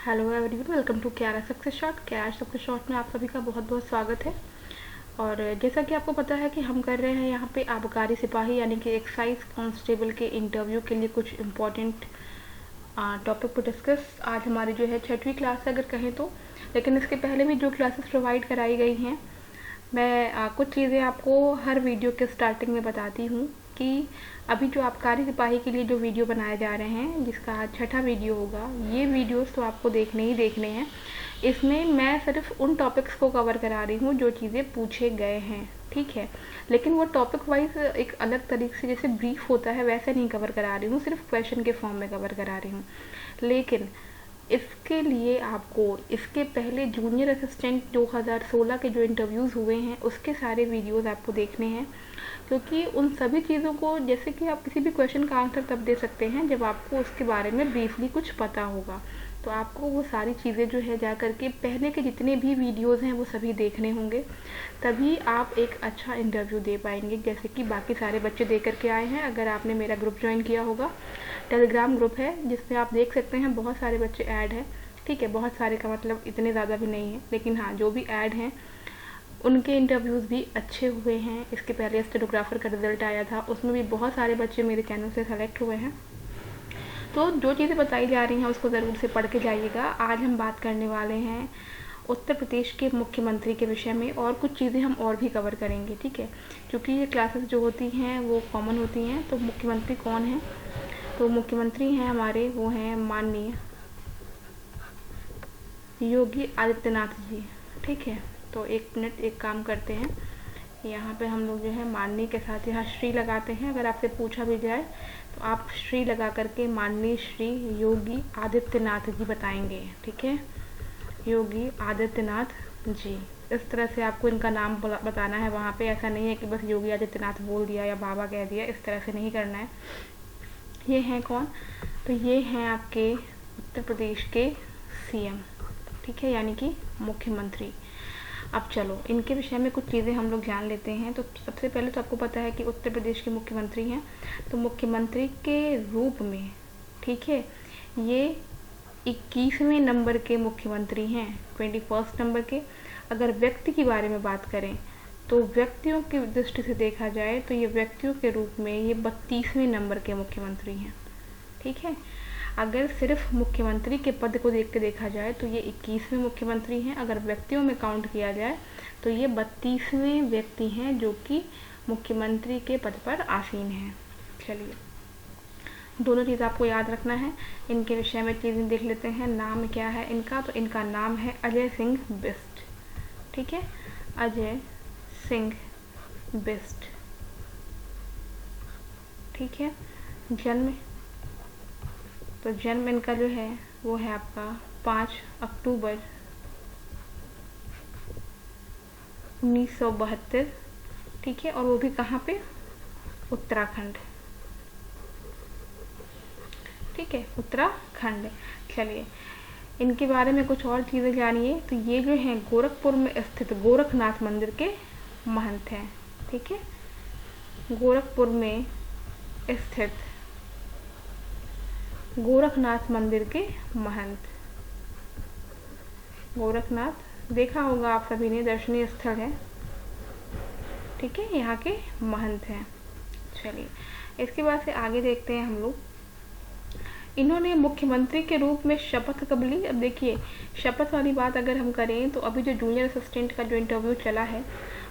Hello everyone, welcome to क्यारा success shot. क्यारा success shot में आप सभी का बहुत बहुत स्वागत है। और जैसा कि आपको पता है कि हम कर रहे हैं यहाँ पे आबकारी सिपाही यानी कि एक्साइज कांस्टेबल के इंटरव्यू के लिए कुछ इम्पोर्टेंट टॉपिक पर डिस्कस। आज हमारी जो है 6वीं क्लास है अगर कहें तो, लेकिन इसके पहले भी जो क्लासेस प्रोवाइड कराई गई हैं मैं कुछ चीज़ें आपको हर वीडियो के स्टार्टिंग में बताती हूँ कि अभी जो आबकारी सिपाही के लिए जो वीडियो बनाए जा रहे हैं, जिसका आज 6ठा वीडियो होगा, ये वीडियोस तो आपको देखने ही देखने हैं। इसमें मैं सिर्फ उन टॉपिक्स को कवर करा रही हूँ जो चीज़ें पूछे गए हैं, ठीक है। लेकिन वो टॉपिक वाइज एक अलग तरीके से जैसे ब्रीफ होता है वैसे नहीं कवर करा रही हूँ, सिर्फ क्वेश्चन के फॉर्म में कवर करा रही हूँ। लेकिन इसके लिए आपको इसके पहले जूनियर असिस्टेंट 2016 के जो इंटरव्यूज़ हुए हैं उसके सारे वीडियोस आपको देखने हैं, क्योंकि उन सभी चीज़ों को जैसे कि आप किसी भी क्वेश्चन का आंसर तब दे सकते हैं जब आपको उसके बारे में ब्रीफली कुछ पता होगा। तो आपको वो सारी चीज़ें जो है जा करके पहले के जितने भी वीडियोस हैं वो सभी देखने होंगे, तभी आप एक अच्छा इंटरव्यू दे पाएंगे, जैसे कि बाकी सारे बच्चे दे करके आए हैं। अगर आपने मेरा ग्रुप ज्वाइन किया होगा, टेलीग्राम ग्रुप है जिसमें आप देख सकते हैं बहुत सारे बच्चे ऐड हैं, ठीक है। बहुत सारे का मतलब इतने ज़्यादा भी नहीं है, लेकिन हाँ जो भी ऐड हैं उनके इंटरव्यूज़ भी अच्छे हुए हैं। इसके पहले स्टेनोग्राफर का रिजल्ट आया था, उसमें भी बहुत सारे बच्चे मेरे चैनल से सेलेक्ट हुए हैं। तो जो चीज़ें बताई जा रही हैं उसको ज़रूर से पढ़ के जाइएगा। आज हम बात करने वाले हैं उत्तर प्रदेश के मुख्यमंत्री के विषय में, और कुछ चीज़ें हम और भी कवर करेंगे, ठीक है। क्योंकि ये क्लासेस जो होती हैं वो कॉमन होती हैं। तो मुख्यमंत्री कौन है? तो मुख्यमंत्री हैं हमारे, वो हैं माननीय योगी आदित्यनाथ जी, ठीक है। तो एक मिनट एक काम करते हैं, यहाँ पे हम लोग जो है माननीय के साथ यहाँ श्री लगाते हैं। अगर आपसे पूछा भी जाए तो आप श्री लगा करके माननीय श्री योगी आदित्यनाथ जी बताएंगे, ठीक है। योगी आदित्यनाथ जी, इस तरह से आपको इनका नाम बताना है वहाँ पे। ऐसा नहीं है कि बस योगी आदित्यनाथ बोल दिया या बाबा कह दिया, इस तरह से नहीं करना है। ये हैं कौन? तो ये हैं आपके उत्तर प्रदेश के सीएम, ठीक है, यानी कि मुख्यमंत्री। अब चलो इनके विषय में कुछ चीज़ें हम लोग जान लेते हैं। तो सबसे पहले तो आपको पता है कि उत्तर प्रदेश के मुख्यमंत्री हैं, तो मुख्यमंत्री के रूप में, ठीक है, ये 21वें नंबर के मुख्यमंत्री हैं, 21st नंबर के। अगर व्यक्ति की बारे में बात करें तो व्यक्तियों की दृष्टि से देखा जाए तो ये व्यक्तियों के रूप में ये 32वें नंबर के मुख्यमंत्री हैं, ठीक है। अगर सिर्फ मुख्यमंत्री के पद को देख के देखा जाए तो ये 21वें मुख्यमंत्री हैं। अगर व्यक्तियों में काउंट किया जाए तो ये 32वें व्यक्ति हैं जो कि मुख्यमंत्री के पद पर आसीन हैं। चलिए, दोनों चीज़ आपको याद रखना है। इनके विषय में चीज़ें देख लेते हैं। नाम क्या है इनका? तो इनका नाम है अजय सिंह बिष्ट, ठीक है, अजय सिंह बिष्ट, ठीक है। जन्म, तो जन्म इनका जो है वो है आपका 5 अक्टूबर 1972, ठीक है। और वो भी कहाँ पे? उत्तराखंड, ठीक है, उत्तराखंड। चलिए इनके बारे में कुछ और चीज़ें जानिए। तो ये जो हैं गोरखपुर में स्थित गोरखनाथ मंदिर के महंत हैं, ठीक है। गोरखपुर में स्थित गोरखनाथ मंदिर के महंत। गोरखनाथ देखा होगा आप सभी ने, दर्शनीय स्थल है, ठीक है, यहाँ के महंत हैं। चलिए इसके बाद से आगे देखते हैं हम लोग। इन्होंने मुख्यमंत्री के रूप में शपथ कब ली? अब देखिए, शपथ वाली बात अगर हम करें तो अभी जो जूनियर असिस्टेंट का जो इंटरव्यू चला है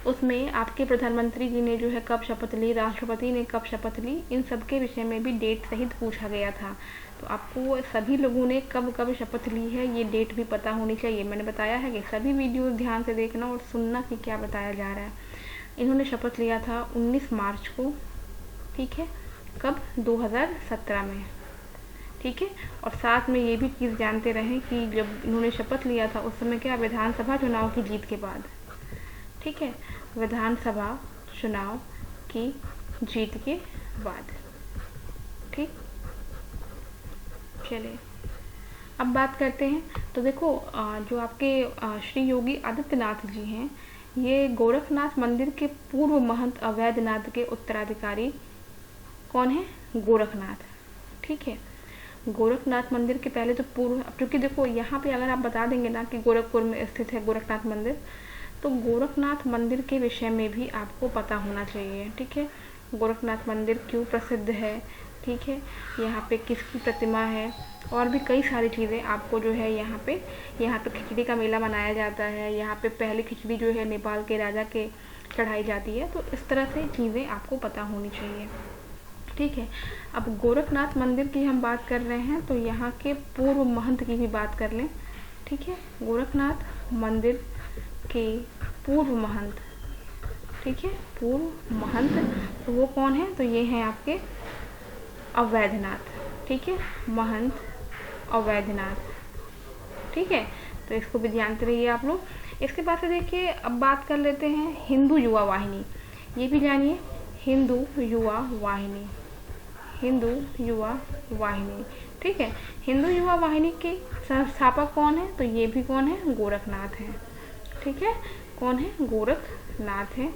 उसमें आपके प्रधानमंत्री जी ने जो है कब शपथ ली, राष्ट्रपति ने कब शपथ ली, इन सब के विषय में भी डेट सहित पूछा गया था। तो आपको सभी लोगों ने कब कब शपथ ली है ये डेट भी पता होनी चाहिए। मैंने बताया है कि सभी वीडियोस ध्यान से देखना और सुनना कि क्या बताया जा रहा है। इन्होंने शपथ लिया था 19 मार्च को, ठीक है, कब? 2017 में, ठीक है। और साथ में ये भी चीज़ जानते रहें कि जब इन्होंने शपथ लिया था उस समय क्या? विधानसभा चुनाव की जीत के बाद, ठीक है, विधानसभा चुनाव की जीत के बाद, ठीक। चलिए अब बात करते हैं। तो देखो जो आपके श्री योगी आदित्यनाथ जी हैं, ये गोरखनाथ मंदिर के पूर्व महंत अवैधनाथ के उत्तराधिकारी कौन है? गोरखनाथ, ठीक है। गोरखनाथ मंदिर के पहले तो पूर्व, क्योंकि देखो यहाँ पे अगर आप बता देंगे ना कि गोरखपुर में स्थित है गोरखनाथ मंदिर, तो गोरखनाथ मंदिर के विषय में भी आपको पता होना चाहिए। ठीक है, गोरखनाथ मंदिर क्यों प्रसिद्ध है, ठीक है, यहाँ पे किसकी प्रतिमा है, और भी कई सारी चीज़ें आपको जो है यहाँ पे खिचड़ी का मेला मनाया जाता है। यहाँ पे पहली खिचड़ी जो है नेपाल के राजा के चढ़ाई जाती है। तो इस तरह से चीज़ें आपको पता होनी चाहिए। ठीक है, अब गोरखनाथ मंदिर की हम बात कर रहे हैं तो यहाँ के पूर्व महंत की भी बात कर लें। ठीक है, गोरखनाथ मंदिर के पूर्व महंत, ठीक है, पूर्व महंत, तो वो कौन है, तो ये हैं आपके अवैधनाथ। ठीक है, महंत अवैधनाथ। ठीक है, तो इसको भी जानते रहिए आप लोग। इसके बाद से देखिए, अब बात कर लेते हैं हिंदू युवा वाहिनी, ये भी जानिए, हिंदू युवा वाहिनी, हिंदू युवा वाहिनी। ठीक है, हिंदू युवा वाहिनी के संस्थापक कौन है, तो ये भी कौन है, गोरखनाथ हैं। ठीक है, कौन है, गोरखनाथ हैं,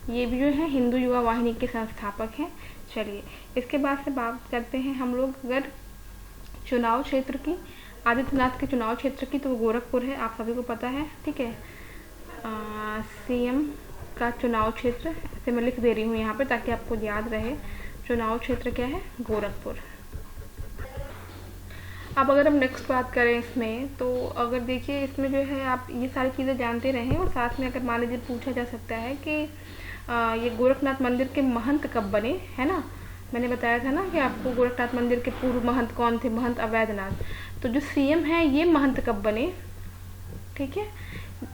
ये भी जो है हिंदू युवा वाहिनी के संस्थापक हैं। चलिए, इसके बाद से बात करते हैं हम लोग अगर चुनाव क्षेत्र की, आदित्यनाथ के चुनाव क्षेत्र की, तो वो गोरखपुर है, आप सभी को पता है। ठीक है, सीएम का चुनाव क्षेत्र, ऐसे मैं लिख दे रही हूँ यहाँ पे ताकि आपको याद रहे, चुनाव क्षेत्र क्या है, गोरखपुर। अब अगर हम नेक्स्ट बात करें इसमें, तो अगर देखिए इसमें जो है आप ये सारी चीज़ें जानते रहें, और साथ में अगर मान लीजिए पूछा जा सकता है कि ये गोरखनाथ मंदिर के महंत कब बने, है ना, मैंने बताया था ना कि आपको गोरखनाथ मंदिर के पूर्व महंत कौन थे, महंत अवैधनाथ। तो जो सीएम है ये महंत कब बने, ठीक है,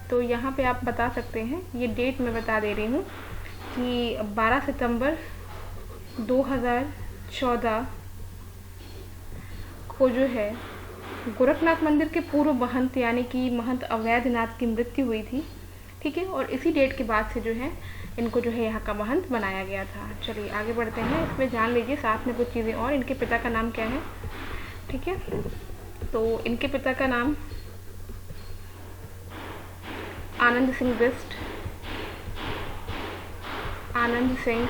तो यहाँ पे आप बता सकते हैं, ये डेट मैं बता दे रही हूँ कि 12 सितंबर 2014 को जो है गोरखनाथ मंदिर के पूर्व महंत यानी कि महंत अवैधनाथ की मृत्यु हुई थी। ठीक है, और इसी डेट के बाद से जो है इनको जो है यहाँ का महंत बनाया गया था। चलिए आगे बढ़ते हैं, इसमें जान लीजिए साथ में कुछ चीज़ें और। इनके पिता का नाम क्या है, ठीक है, तो इनके पिता का नाम आनंद सिंह बिष्ट, आनंद सिंह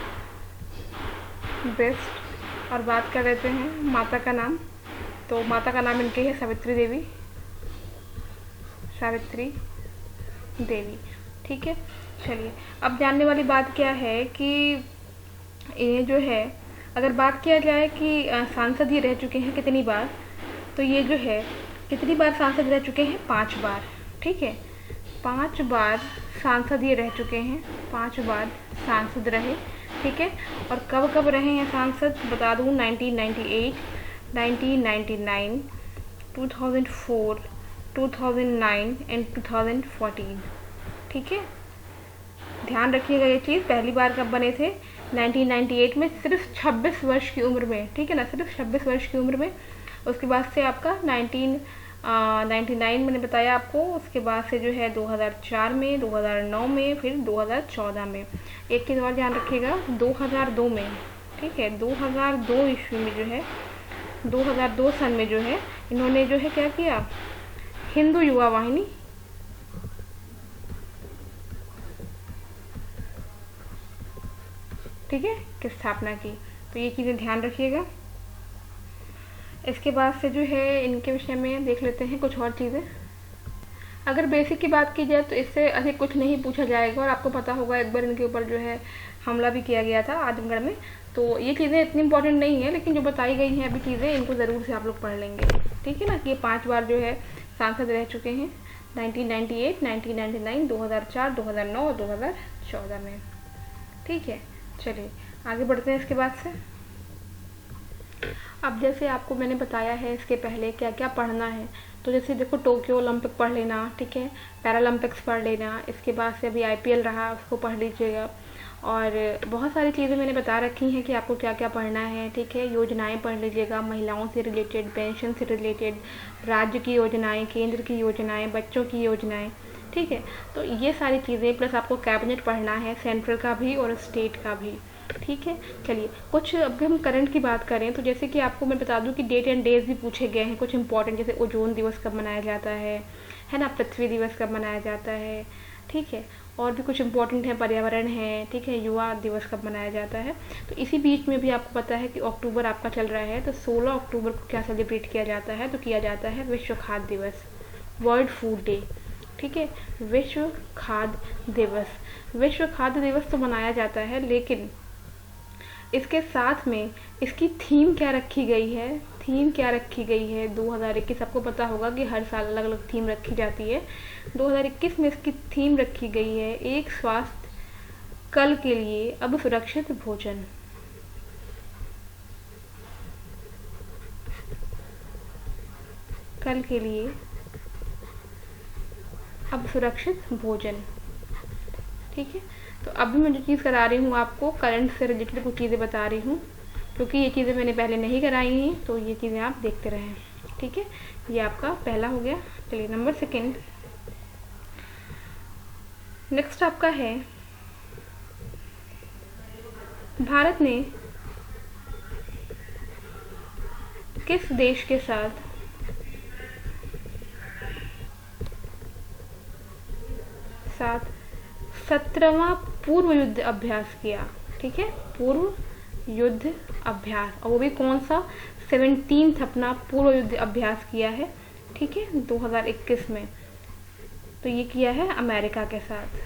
बिष्ट। और बात कर लेते हैं माता का नाम, तो माता का नाम इनके है सावित्री देवी, सावित्री देवी। ठीक है, चलिए अब जानने वाली बात क्या है कि ये जो है अगर बात किया जाए कि सांसद ये रह चुके हैं कितनी बार, तो ये जो है कितनी बार सांसद रह चुके हैं, 5 बार। ठीक है, 5 बार सांसद ये रह चुके हैं, 5 बार सांसद रहे। ठीक है, और कब कब रहे हैं सांसद बता दूँ, 1998, 1999, 2004, 2009 एंड 2014। ठीक है, ध्यान रखिएगा ये चीज़। पहली बार कब बने थे, 1998 में, सिर्फ 26 वर्ष की उम्र में। ठीक है ना, सिर्फ 26 वर्ष की उम्र में। उसके बाद से आपका 1999 मैंने बताया आपको, उसके बाद से जो है 2004 में, 2009 में, फिर 2014 में। एक चीज़ और ध्यान रखिएगा, 2002 में, ठीक है, 2002 ईस्वी में जो है, 2002 सन में जो है इन्होंने जो है क्या किया, हिंदू युवा वाहिनी ठीक है की स्थापना की। तो ये चीज़ें ध्यान रखिएगा। इसके बाद से जो है इनके विषय में देख लेते हैं कुछ और चीज़ें। अगर बेसिक की बात की जाए तो इससे अधिक कुछ नहीं पूछा जाएगा, और आपको पता होगा एक बार इनके ऊपर जो है हमला भी किया गया था आजमगढ़ में। तो ये चीज़ें इतनी इंपॉर्टेंट नहीं है, लेकिन जो बताई गई हैं अभी चीज़ें, इनको ज़रूर से आप लोग पढ़ लेंगे। ठीक है ना, कि ये 5 बार जो है सांसद रह चुके हैं, 1998, 1999, 2004, 2009 और 2014 में। ठीक है, चलिए आगे बढ़ते हैं इसके बाद से। अब जैसे आपको मैंने बताया है इसके पहले क्या क्या पढ़ना है, तो जैसे देखो टोक्यो ओलंपिक पढ़ लेना, ठीक है, पैरालंपिक्स पढ़ लेना, इसके बाद से अभी IPL रहा उसको पढ़ लीजिएगा, और बहुत सारी चीज़ें मैंने बता रखी हैं कि आपको क्या क्या पढ़ना है। ठीक है, योजनाएं पढ़ लीजिएगा, महिलाओं से रिलेटेड, पेंशन से रिलेटेड, राज्य की योजनाएं, केंद्र की योजनाएं, बच्चों की योजनाएं। ठीक है, तो ये सारी चीज़ें, प्लस आपको कैबिनेट पढ़ना है, सेंट्रल का भी और स्टेट का भी। ठीक है, चलिए कुछ अब हम करंट की बात करें तो जैसे कि आपको मैं बता दूं कि डेट एंड डेज भी पूछे गए हैं कुछ इंपॉर्टेंट, जैसे ओजोन दिवस कब मनाया जाता है ना, पृथ्वी दिवस कब मनाया जाता है ठीक है। और भी कुछ इम्पोर्टेंट है, पर्यावरण है, ठीक है। युवा दिवस कब मनाया जाता है, तो इसी बीच में भी आपको पता है कि अक्टूबर आपका चल रहा है, तो 16 अक्टूबर को क्या सेलिब्रेट किया जाता है, तो किया जाता है विश्व खाद्य दिवस, वर्ल्ड फूड डे, ठीक है। विश्व खाद्य दिवस, विश्व खाद्य दिवस तो मनाया जाता है, लेकिन इसके साथ में इसकी थीम क्या रखी गई है, थीम क्या रखी गई है 2021, आपको पता होगा कि हर साल अलग अलग थीम रखी जाती है। 2021 में इसकी थीम रखी गई है एक स्वास्थ्य कल के लिए अब सुरक्षित भोजन। कल के लिए अब सुरक्षित भोजन, ठीक है। तो अभी मैं जो चीज़ करा रही हूँ आपको करंट से रिलेटेड कुछ चीज़ें बता रही हूँ, क्योंकि ये चीज़ें मैंने पहले नहीं कराई हैं, तो ये चीज़ें आप देखते रहें, ठीक है। ये आपका पहला हो गया। चलिए नंबर सेकंड, नेक्स्ट आपका है भारत ने किस देश के साथ साथ 17वां पूर्व युद्ध अभ्यास किया, ठीक है। पूर्व युद्ध अभ्यास, और वो भी कौन सा, 17th अपना पूर्व युद्ध अभ्यास किया है, ठीक है, 2021 में। तो ये किया है अमेरिका के साथ,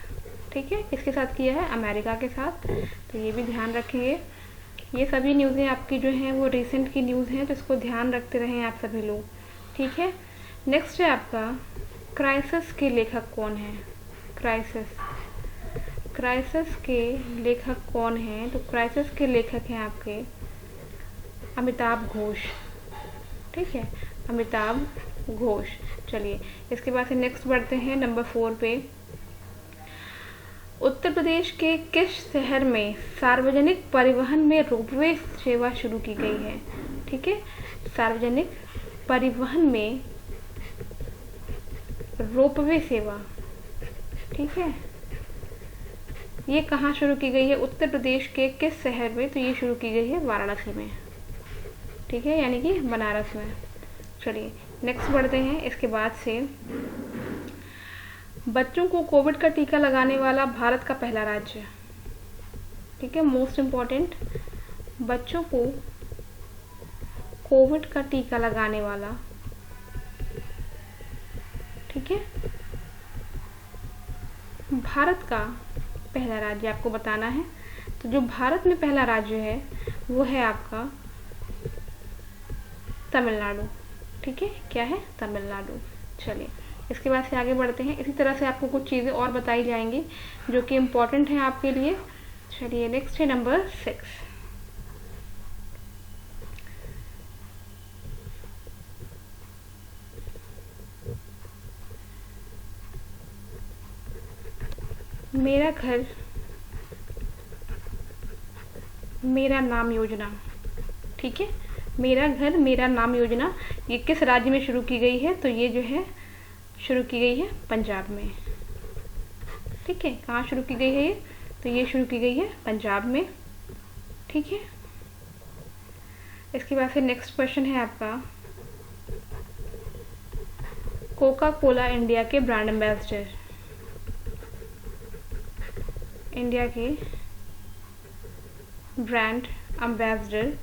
ठीक है। किसके साथ किया है, अमेरिका के साथ। तो ये भी ध्यान रखेंगे। ये सभी न्यूज़ें आपकी जो हैं वो रिसेंट की न्यूज़ हैं, तो इसको ध्यान रखते रहें आप सभी लोग, ठीक है। नेक्स्ट है आपका क्राइसिस के लेखक कौन है, क्राइसिस, क्राइसिस के लेखक कौन हैं, तो क्राइसिस के लेखक हैं आपके अमिताभ घोष, ठीक है, अमिताभ घोष। चलिए इसके बाद से नेक्स्ट बढ़ते हैं नंबर 4 पे। उत्तर प्रदेश के किस शहर में सार्वजनिक परिवहन में रोपवे सेवा शुरू की गई है, ठीक है। सार्वजनिक परिवहन में रोपवे सेवा, ठीक है, ये कहाँ शुरू की गई है, उत्तर प्रदेश के किस शहर में, तो ये शुरू की गई है वाराणसी में, ठीक है, यानी कि बनारस में। चलिए नेक्स्ट बढ़ते हैं। इसके बाद से बच्चों को कोविड का टीका लगाने वाला भारत का पहला राज्य, ठीक है, मोस्ट इम्पॉर्टेंट, बच्चों को कोविड का टीका लगाने वाला, ठीक है, भारत का पहला राज्य आपको बताना है। तो जो भारत में पहला राज्य है वो है आपका तमिलनाडु, ठीक है, क्या है, तमिलनाडु। चलिए इसके बाद से आगे बढ़ते हैं। इसी तरह से आपको कुछ चीज़ें और बताई जाएंगी जो कि इम्पोर्टेंट हैं आपके लिए। चलिए नेक्स्ट है नंबर 6। मेरा घर मेरा नाम योजना, ठीक है, मेरा घर मेरा नाम योजना, ये किस राज्य में शुरू की गई है, तो ये जो है शुरू की गई है पंजाब में, ठीक है। कहाँ शुरू की गई है ये, तो ये शुरू की गई है पंजाब में, ठीक है। इसके बाद से नेक्स्ट क्वेश्चन है आपका कोका कोला इंडिया के ब्रांड एम्बेसडर, इंडिया के ब्रांड एम्बेसडर,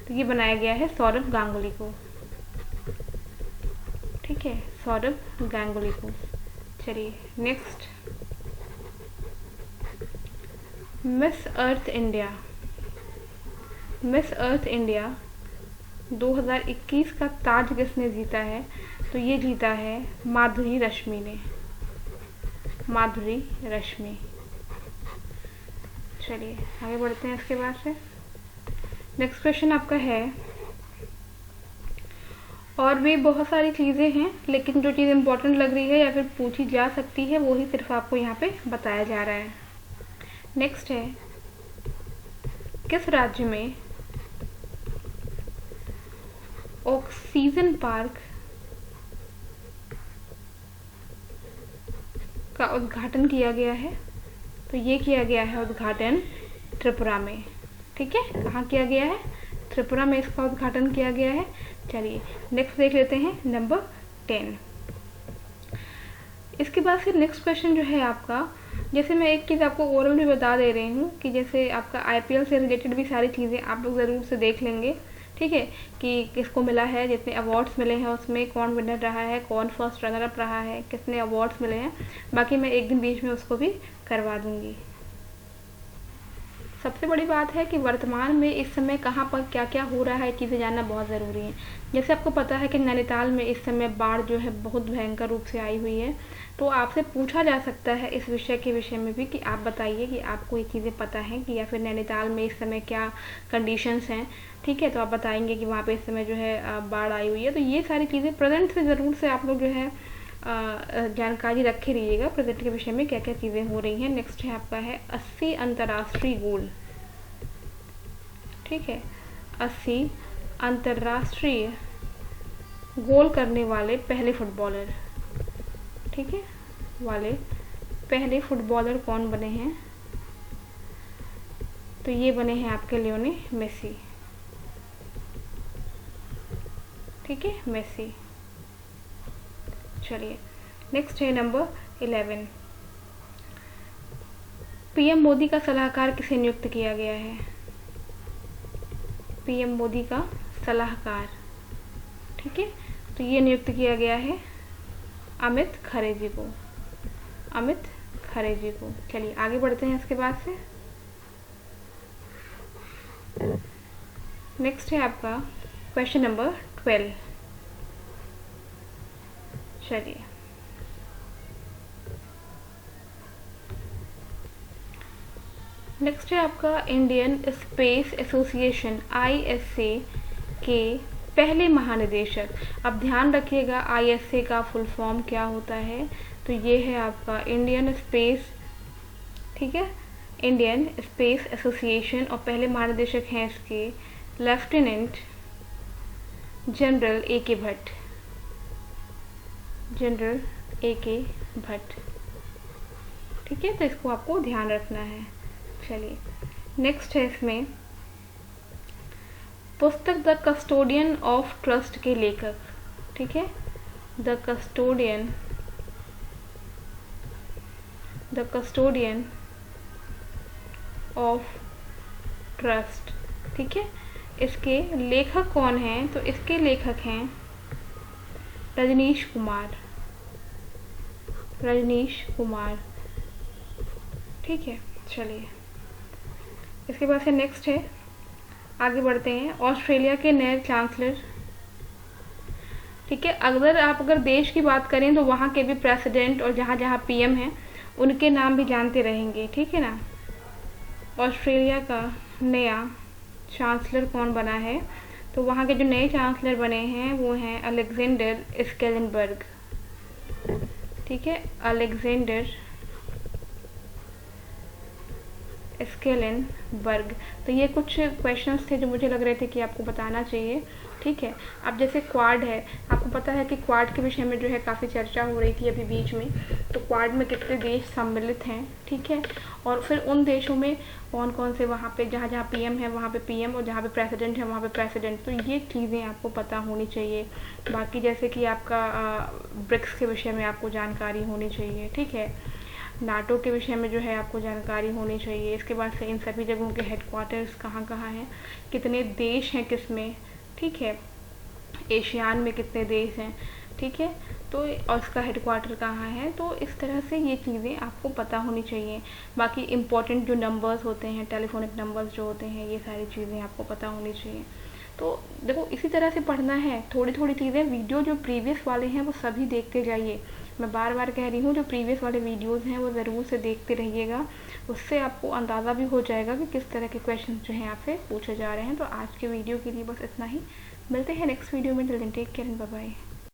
तो ये बनाया गया है सौरभ गांगुली को, ठीक है, सौरभ गांगुली को। चलिए next, Miss Earth India, Miss Earth India 2021 का ताज किसने जीता है, तो ये जीता है माधुरी रश्मि ने, माधुरी रश्मि। चलिए आगे बढ़ते हैं। इसके बाद से नेक्स्ट क्वेश्चन आपका है, और भी बहुत सारी चीज़ें हैं, लेकिन जो चीज़ इम्पोर्टेंट लग रही है या फिर पूछी जा सकती है वो ही सिर्फ आपको यहाँ पे बताया जा रहा है। नेक्स्ट है किस राज्य में ऑक्सीजन पार्क का उद्घाटन किया गया है, तो ये किया गया है उद्घाटन त्रिपुरा में, ठीक है। कहाँ किया गया है, त्रिपुरा में इसका उद्घाटन किया गया है। चलिए नेक्स्ट देख लेते हैं नंबर 10। इसके बाद से नेक्स्ट क्वेश्चन जो है आपका, जैसे मैं एक चीज़ आपको ओरल भी बता दे रही हूँ कि जैसे आपका आईपीएल से रिलेटेड भी सारी चीज़ें आप लोग ज़रूर से देख लेंगे, ठीक है, कि किसको मिला है, जितने अवार्ड्स मिले हैं उसमें कौन विनर रहा है, कौन फर्स्ट रनर अप रहा है, कितने अवार्ड्स मिले हैं। बाकी मैं एक दिन बीच में उसको भी करवा दूँगी। सबसे बड़ी बात है कि वर्तमान में इस समय कहाँ पर क्या क्या हो रहा है, चीज़ें जानना बहुत ज़रूरी है। जैसे आपको पता है कि नैनीताल में इस समय बाढ़ जो है बहुत भयंकर रूप से आई हुई है, तो आपसे पूछा जा सकता है इस विषय के विषय में भी कि आप बताइए कि आपको ये चीज़ें पता हैं कि या फिर नैनीताल में इस समय क्या कंडीशंस हैं, ठीक है। तो आप बताएंगे कि वहाँ पे इस समय जो है बाढ़ आई हुई है। तो ये सारी चीज़ें प्रेजेंट से ज़रूर से आप लोग जो है जानकारी रखे रहिएगा प्रेजेंट के विषय में क्या क्या चीज़ें हो रही हैं। नेक्स्ट है आपका है 80 अंतर्राष्ट्रीय गोल, ठीक है, 80 अंतर्राष्ट्रीय गोल करने वाले पहले फुटबॉलर, ठीक है, वाले पहले फुटबॉलर कौन बने हैं? तो ये बने हैं आपके लियोनेल मेसी, ठीक है, मेसी। चलिए नेक्स्ट है नंबर 11, पीएम मोदी का सलाहकार किसे नियुक्त किया गया है? पीएम मोदी का सलाहकार, ठीक है, तो ये नियुक्त किया गया है अमित खरे जी को, अमित खरे जी को। चलिए आगे बढ़ते हैं इसके बाद से। नेक्स्ट है आपका क्वेश्चन नंबर 12। चलिए नेक्स्ट है आपका इंडियन स्पेस एसोसिएशन ISA के पहले महानिदेशक। अब ध्यान रखिएगा ISA का फुल फॉर्म क्या होता है। तो ये है आपका इंडियन स्पेस, ठीक है, इंडियन स्पेस एसोसिएशन, और पहले महानिदेशक हैं इसके lieutenant general AK Bhatt, general AK Bhatt, ठीक है। तो इसको आपको ध्यान रखना है। चलिए नेक्स्ट है इसमें पुस्तक द कस्टोडियन ऑफ ट्रस्ट के लेखक, ठीक है, द कस्टोडियन ऑफ ट्रस्ट, ठीक है। इसके लेखक कौन हैं? तो इसके लेखक हैं रजनीश कुमार, रजनीश कुमार, ठीक है। चलिए इसके बाद से नेक्स्ट है, आगे बढ़ते हैं, ऑस्ट्रेलिया के नए चांसलर, ठीक है। अगर देश की बात करें तो वहाँ के भी प्रेसिडेंट और जहाँ जहाँ PM हैं उनके नाम भी जानते रहेंगे, ठीक है ना। ऑस्ट्रेलिया का नया चांसलर कौन बना है? तो वहाँ के जो नए चांसलर बने हैं वो हैं अलेक्जेंडर स्केलेनबर्ग, ठीक है, अलेक्जेंडर स्केलेनबर्ग। तो ये कुछ क्वेश्चंस थे जो मुझे लग रहे थे कि आपको बताना चाहिए, ठीक है। अब जैसे क्वाड है, आपको पता है कि क्वाड के विषय में जो है काफ़ी चर्चा हो रही थी अभी बीच में। तो क्वाड में कितने देश सम्मिलित हैं, ठीक है, और फिर उन देशों में कौन कौन से वहाँ पे जहाँ जहाँ PM है वहाँ पे PM, और जहाँ पे प्रेसिडेंट है वहाँ पे प्रेसिडेंट। तो ये चीज़ें आपको पता होनी चाहिए। बाकी जैसे कि आपका ब्रिक्स के विषय में आपको जानकारी होनी चाहिए, ठीक है। नाटो के विषय में जो है आपको जानकारी होनी चाहिए। इसके बाद से इन सभी जगहों के हेडक्वार्टर्स कहाँ कहाँ हैं, कितने देश हैं किसमें, ठीक है, एशियान में कितने देश हैं, ठीक है, तो और इसका हेडक्वार्टर कहाँ है। तो इस तरह से ये चीज़ें आपको पता होनी चाहिए। बाकी इम्पोर्टेंट जो नंबर्स होते हैं, टेलीफोनिक नंबर्स जो होते हैं, ये सारी चीज़ें आपको पता होनी चाहिए। तो देखो इसी तरह से पढ़ना है, थोड़ी थोड़ी चीज़ें। वीडियो जो प्रीवियस वाले हैं वो सभी देखते जाइए। मैं बार बार कह रही हूँ, जो प्रीवियस वाले वीडियोस हैं वो ज़रूर से देखते रहिएगा। उससे आपको अंदाज़ा भी हो जाएगा कि किस तरह के क्वेश्चन जो हैं आपसे पूछे जा रहे हैं। तो आज के वीडियो के लिए बस इतना ही। मिलते हैं नेक्स्ट वीडियो में। Till then take care and bye bye.